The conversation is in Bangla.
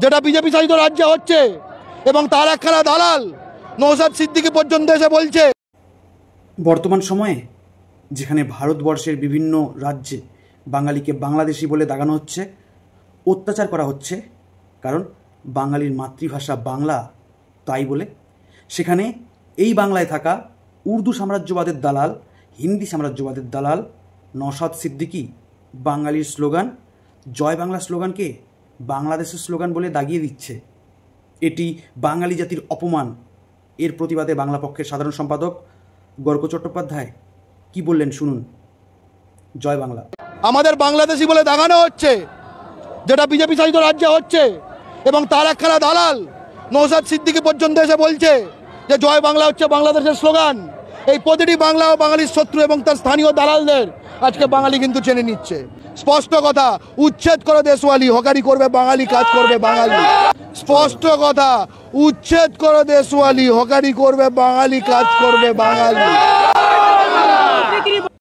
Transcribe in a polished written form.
যেটা বিজেপি শাসিত রাজ্যে হচ্ছে, এবং তার একখানা দালাল নওশাদ সিদ্দিকী পর্যন্ত এসে বলছে। বর্তমান সময়ে যেখানে ভারতবর্ষের বিভিন্ন রাজ্যে বাঙালিকে বাংলাদেশি বলে দাগানো হচ্ছে, অত্যাচার করা হচ্ছে, কারণ বাঙালির মাতৃভাষা বাংলা তাই বলে, সেখানে এই বাংলায় থাকা উর্দু সাম্রাজ্যবাদের দালাল, হিন্দি সাম্রাজ্যবাদের দালাল নওশাদ সিদ্দিকী বাঙালির স্লোগান জয় বাংলা স্লোগানকে বাংলাদেশের স্লোগান বলে দাগিয়ে দিচ্ছে। এটি বাঙালি জাতির অপমান। এর প্রতিবাদে বাংলা পক্ষের সাধারণ সম্পাদক গর্গ চট্টোপাধ্যায় কি বললেন শুনুন। জয় বাংলা। আমাদের বাংলাদেশি বলে দাগানো হচ্ছে, যেটা বিজেপি শাসিত রাজ্যে হচ্ছে, এবং তার একখানা দালাল নওশাদ সিদ্দিকী পর্যন্ত এসে বলছে যে জয় বাংলা হচ্ছে বাংলাদেশের স্লোগান। এই প্রতিটি বাংলা ও বাঙালির শত্রু এবং তার স্থানীয় দালালদের আজকে বাঙালি কিন্তু চেনে নিচ্ছে। স্পষ্ট কথা, উচ্ছেদ করে দেশওয়ালি, হকারি করবে বাঙালি, কাজ করবে বাঙালি। স্পষ্ট কথা, উচ্ছেদ করে দেশওয়ালি, হকারি করবে বাঙালি, কাজ করবে বাঙালি।